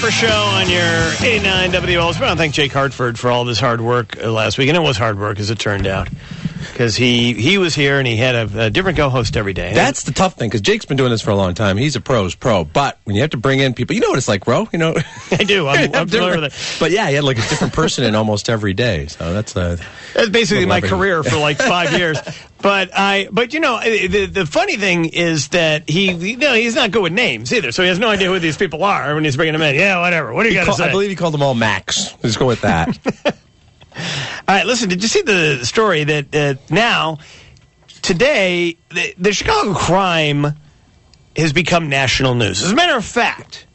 Breakfast Show on your 89 WLS. I want to thank Jake Hartford for all this hard work last week. And it was hard work, as it turned out. Because he was here and he had a different co-host every day. That's the tough thing, because Jake's been doing this for a long time. He's a pro's pro. But when you have to bring in people, you know what it's like, bro? You know, I do. I'm familiar with it. But yeah, he had like a different person in almost every day. So that's basically my career for like 5 years. But you know, the funny thing is that he's not good with names either. So he has no idea who these people are when he's bringing them in. Yeah, whatever. What do you got to say? I believe he called them all Max. Let's go with that. All right, listen, did you see the story that now, today, the Chicago crime has become national news? As a matter of fact,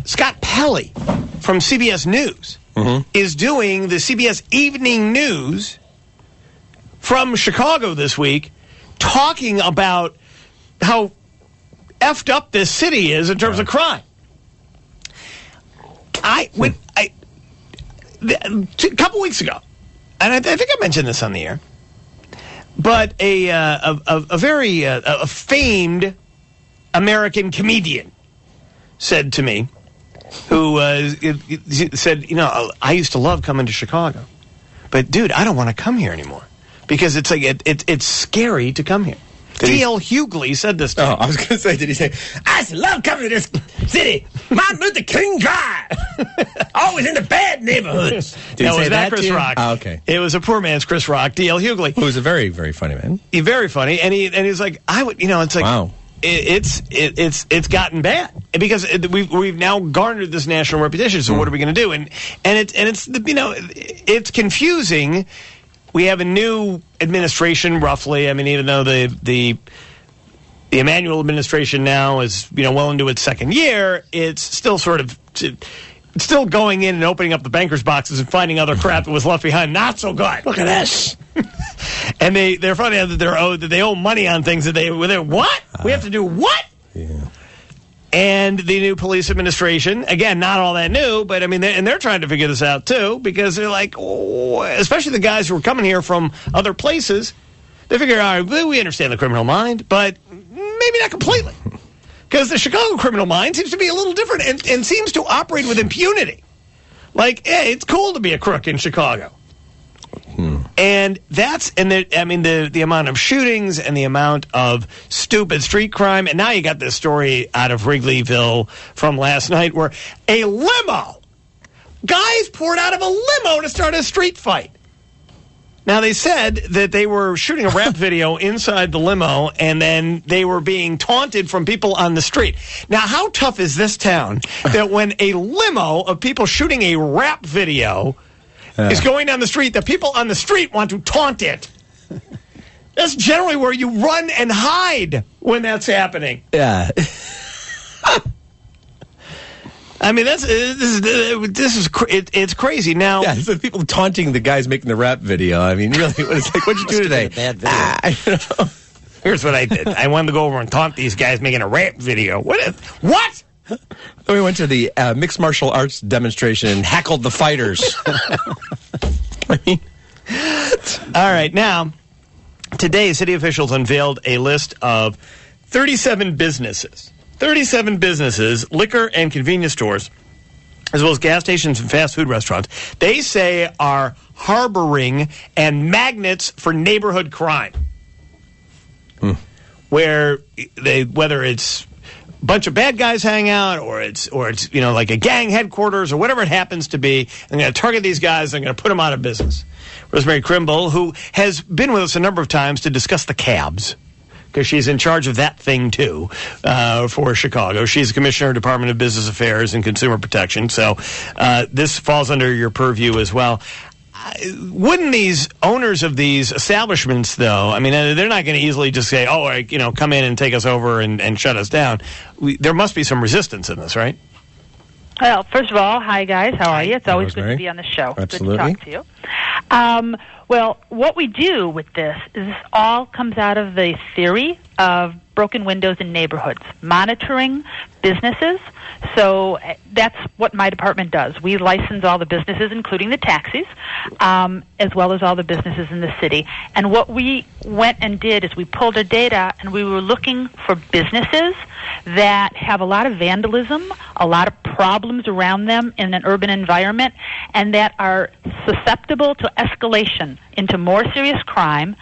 Scott Pelley from CBS News is doing the CBS Evening News from Chicago this week, talking about how effed up this city is in terms of crime. A couple weeks ago, and I think I mentioned this on the air, but a very famed American comedian said to me, who said, you know, I used to love coming to Chicago, but dude, I don't want to come here anymore because it's like it's scary to come here. D.L. Hughley said this to me. Oh, I was going to say, did he say, I used to love coming to this city. Martin Luther King Drive. Always in the bad neighborhoods. Did he say that Chris Rock. Oh, okay. It was a poor man's Chris Rock, D.L. Hughley. Who's a very, very funny man. He's very funny, and he's like, I would, you know, it's like, wow. It's gotten bad because we've now garnered this national reputation. So what are we going to do? And it's you know, it's confusing. We have a new administration, roughly. I mean, even though the Emanuel administration now is, you know, well into its second year, it's still sort of it's still going in and opening up the bankers' boxes and finding other crap that was left behind. Not so good. Look at this. And they're finding out that they owe money on things that they what? We have to do what? Yeah. And the new police administration, again, not all that new, but I mean, they're trying to figure this out too, because they're like, especially the guys who are coming here from other places, they figure, all right, we understand the criminal mind, but maybe not completely. Because the Chicago criminal mind seems to be a little different and seems to operate with impunity. Like, hey, it's cool to be a crook in Chicago. And the amount of shootings and the amount of stupid street crime. And now you got this story out of Wrigleyville from last night where a limo, guys poured out of a limo to start a street fight. Now, they said that they were shooting a rap video inside the limo, and then they were being taunted from people on the street. Now, how tough is this town that when a limo of people shooting a rap video is going down the street, the people on the street want to taunt it? That's generally where you run and hide when that's happening. Yeah. I mean, it's crazy. Now, yeah, it's the people taunting the guys making the rap video. I mean, really, it's like, what'd you do today? Bad video. Here's what I did. I wanted to go over and taunt these guys making a rap video. What? We went to the mixed martial arts demonstration and heckled the fighters. I mean, all right. Now, today, city officials unveiled a list of 37 businesses. 37 businesses, liquor and convenience stores, as well as gas stations and fast food restaurants, they say are harboring and magnets for neighborhood crime. Where whether it's a bunch of bad guys hang out or it's you know, like a gang headquarters or whatever it happens to be, they're going to target these guys, they're going to put them out of business. Rosemary Kimball, who has been with us a number of times to discuss the cabs, because she's in charge of that thing, too, for Chicago. She's the Commissioner of Department of Business Affairs and Consumer Protection, so this falls under your purview as well. Wouldn't these owners of these establishments, though, I mean, they're not going to easily just say, oh, you know, come in and take us over and shut us down. There must be some resistance in this, right? Well, first of all, hi, guys. How are you? It's always good to be on the show. Absolutely. Good to talk to you. Well, what we do with this is this all comes out of the theory of broken windows in neighborhoods, monitoring businesses. So that's what my department does. We license all the businesses, including the taxis, as well as all the businesses in the city. And what we went and did is we pulled our data and we were looking for businesses that have a lot of vandalism, a lot of problems around them in an urban environment, and that are susceptible to escalation into more serious crime.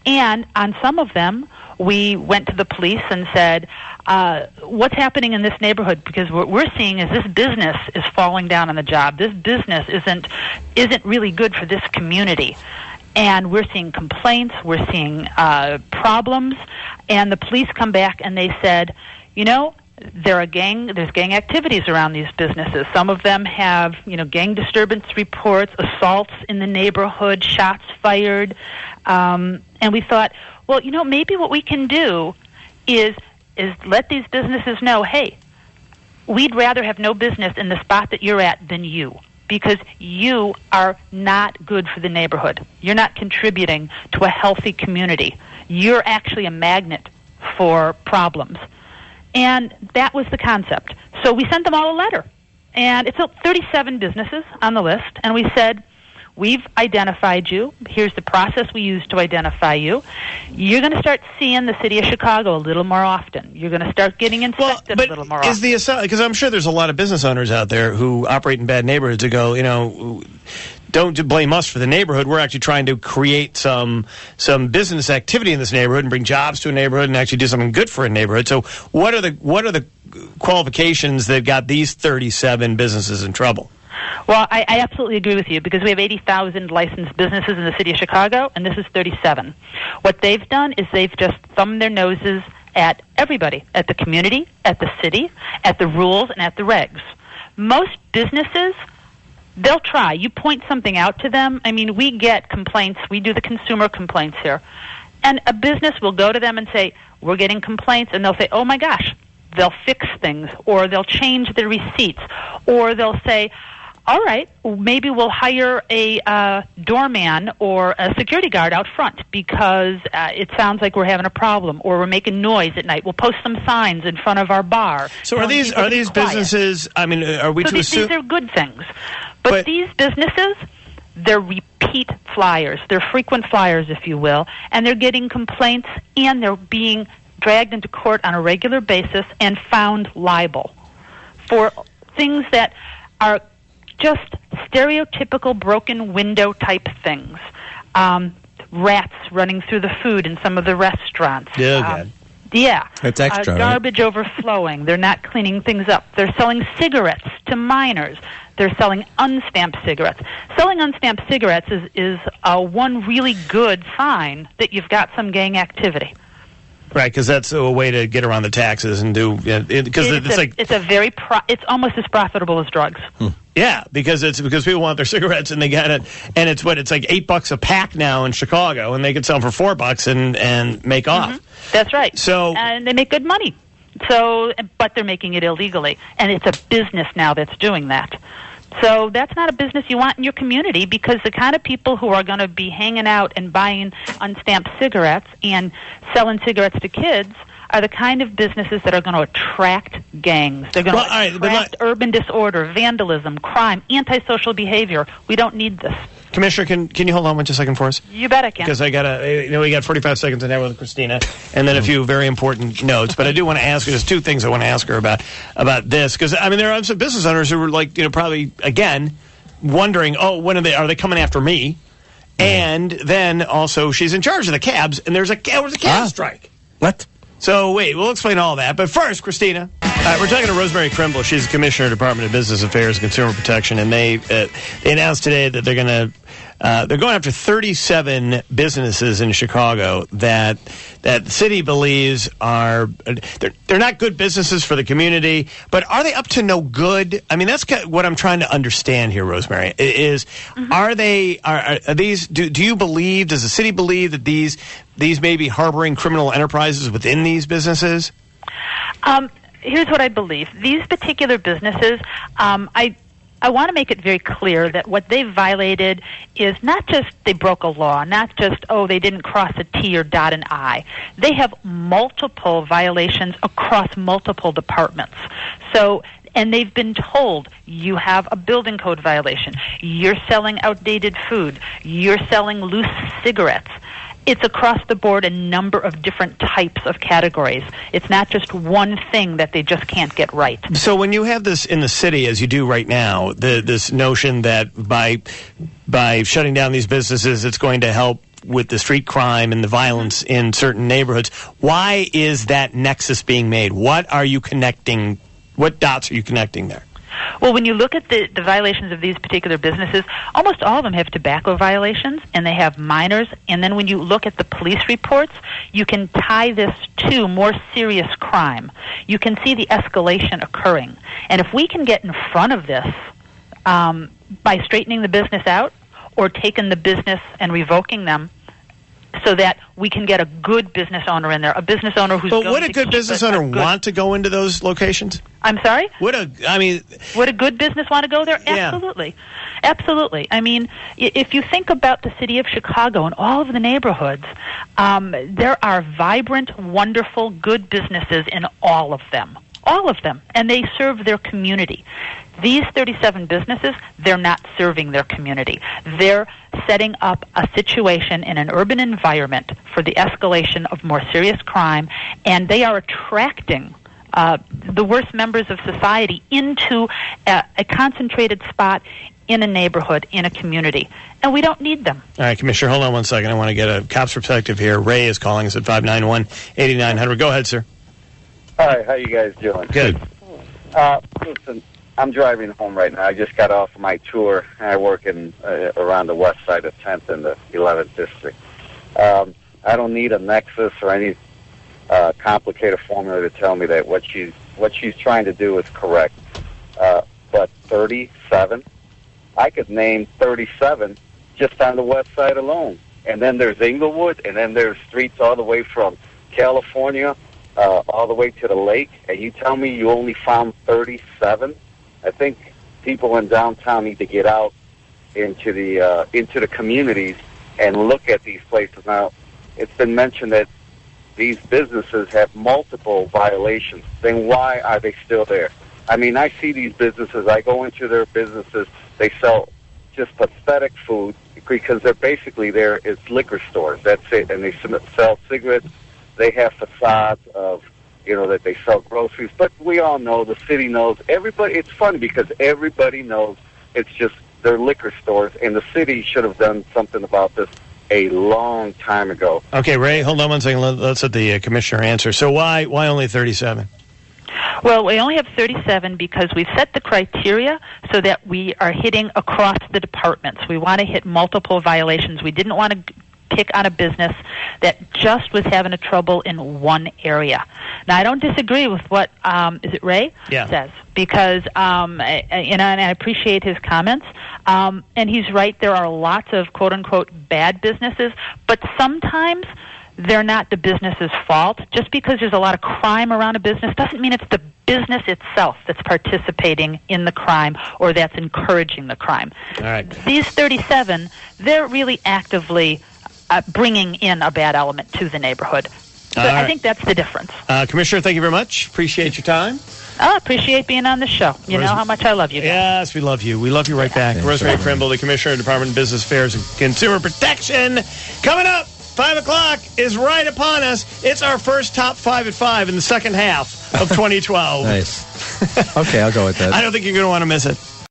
And on some of them, we went to the police and said, what's happening in this neighborhood? Because what we're seeing is this business is falling down on the job. This business isn't really good for this community. And we're seeing complaints, we're seeing problems, and the police come back and they said, there's gang activities around these businesses. Some of them have, gang disturbance reports, assaults in the neighborhood, shots fired. And we thought, well, maybe what we can do is let these businesses know, hey, we'd rather have no business in the spot that you're at than you, because you are not good for the neighborhood. You're not contributing to a healthy community. You're actually a magnet for problems. And that was the concept. So we sent them all a letter. And it's 37 businesses on the list. And we said, we've identified you. Here's the process we use to identify you. You're going to start seeing the city of Chicago a little more often. You're going to start getting inspected a little more often. Because I'm sure there's a lot of business owners out there who operate in bad neighborhoods who go, don't blame us for the neighborhood. We're actually trying to create some business activity in this neighborhood and bring jobs to a neighborhood and actually do something good for a neighborhood. So what are the qualifications that got these 37 businesses in trouble? Well, I absolutely agree with you, because we have 80,000 licensed businesses in the city of Chicago, and this is 37. What they've done is they've just thumbed their noses at everybody, at the community, at the city, at the rules, and at the regs. Most businesses, they'll try. You point something out to them. I mean, we get complaints. We do the consumer complaints here. And a business will go to them and say, we're getting complaints, and they'll say, oh, my gosh. They'll fix things, or they'll change the receipts, or they'll say, all right, maybe we'll hire a doorman or a security guard out front because it sounds like we're having a problem, or we're making noise at night. We'll post some signs in front of our bar. So are these businesses, I mean, are we to assume? These are good things. But these businesses, they're repeat flyers. They're frequent flyers, if you will, and they're getting complaints, and they're being dragged into court on a regular basis and found liable for things that are just stereotypical broken window type things. Rats running through the food in some of the restaurants. Yeah. That's extra. Garbage overflowing. They're not cleaning things up. They're selling cigarettes to minors. They're selling unstamped cigarettes. Selling unstamped cigarettes is one really good sign that you've got some gang activity. Right, because that's a way to get around the taxes and do because it's almost as profitable as drugs. Yeah, because people want their cigarettes and they got it, and it's like $8 a pack now in Chicago, and they could sell them for $4 and make off. That's right. So and they make good money. So, but they're making it illegally, and it's a business now that's doing that. So that's not a business you want in your community, because the kind of people who are going to be hanging out and buying unstamped cigarettes and selling cigarettes to kids are the kind of businesses that are going to attract gangs. They're going to attract urban disorder, vandalism, crime, antisocial behavior. We don't need this. Commissioner, can you hold on just a second for us? You bet I can. Because we got 45 seconds in there with Christina, and then a few very important notes. But I do want to ask her, there's two things I want to ask her about this. Because, I mean, there are some business owners who were probably, again, wondering, when are they coming after me? And then also she's in charge of the cabs, and there was a cab strike. What? So, we'll explain all that. But first, Christina, we're talking to Rosemary Kimball. She's the Commissioner of the Department of Business Affairs and Consumer Protection, and they announced today that they're going after 37 businesses in Chicago that the city believes they're not good businesses for the community, but are they up to no good? I mean, that's what I'm trying to understand here, Rosemary. Are these? Do you believe? Does the city believe that these may be harboring criminal enterprises within these businesses? Here's what I believe. These particular businesses, I want to make it very clear that what they violated is not just they broke a law, not just, they didn't cross a T or dot an I. They have multiple violations across multiple departments. So, and they've been told, you have a building code violation, you're selling outdated food, you're selling loose cigarettes. It's across the board a number of different types of categories. It's not just one thing that they just can't get right. So when you have this in the city, as you do right now, this notion that by shutting down these businesses, it's going to help with the street crime and the violence in certain neighborhoods, why is that nexus being made? What are you connecting? What dots are you connecting there? Well, when you look at the violations of these particular businesses, almost all of them have tobacco violations, and they have minors. And then when you look at the police reports, you can tie this to more serious crime. You can see the escalation occurring. And if we can get in front of this by straightening the business out or taking the business and revoking them, so that we can get a good business owner in there, a business owner who's going to... But would a good business owner want to go into those locations? I'm sorry? Would a good business want to go there? Yeah. Absolutely. Absolutely. I mean, if you think about the city of Chicago and all of the neighborhoods, there are vibrant, wonderful, good businesses in all of them. All of them. And they serve their community. These 37 businesses, they're not serving their community. They're setting up a situation in an urban environment for the escalation of more serious crime, and they are attracting the worst members of society into a concentrated spot in a neighborhood, in a community. And we don't need them. All right, Commissioner, hold on one second. I want to get a cop's perspective here. Ray is calling us at 591-8900. Go ahead, sir. Hi, how you guys doing? Good. Listen, I'm driving home right now. I just got off my tour. I work in around the west side of 10th and the 11th district. I don't need a nexus or any complicated formula to tell me that what she's trying to do is correct. But 37, I could name 37 just on the west side alone. And then there's Inglewood, and then there's streets all the way from California all the way to the lake, and you tell me you only found 37? I think people in downtown need to get out into the communities and look at these places. Now, it's been mentioned that these businesses have multiple violations. Then why are they still there? I mean, I see these businesses. I go into their businesses. They sell just pathetic food because they're basically there is liquor stores. That's it. And they sell cigarettes. They have facades of, that they sell groceries. But we all know, the city knows, everybody. It's funny because everybody knows it's just their liquor stores, and the city should have done something about this a long time ago. Okay, Ray, hold on one second. Let's let the commissioner answer. So why only 37? Well, we only have 37 because we've set the criteria so that we are hitting across the departments. We want to hit multiple violations. We didn't want to pick on a business that just was having a trouble in one area. Now, I don't disagree with what is it Ray says, because and I appreciate his comments, and he's right. There are lots of quote unquote bad businesses, but sometimes they're not the business's fault. Just because there's a lot of crime around a business doesn't mean it's the business itself that's participating in the crime or that's encouraging the crime. All right. These 37, they're really actively bringing in a bad element to the neighborhood. So I think that's the difference. Commissioner, thank you very much. Appreciate your time. I appreciate being on the show. You know how much I love you guys. Yes, we love you. We love you right back. Rosemary Kimball, the Commissioner of the Department of Business Affairs and Consumer Protection. Coming up, 5 o'clock is right upon us. It's our first top 5 at 5 in the second half of 2012. Nice. Okay, I'll go with that. I don't think you're going to want to miss it.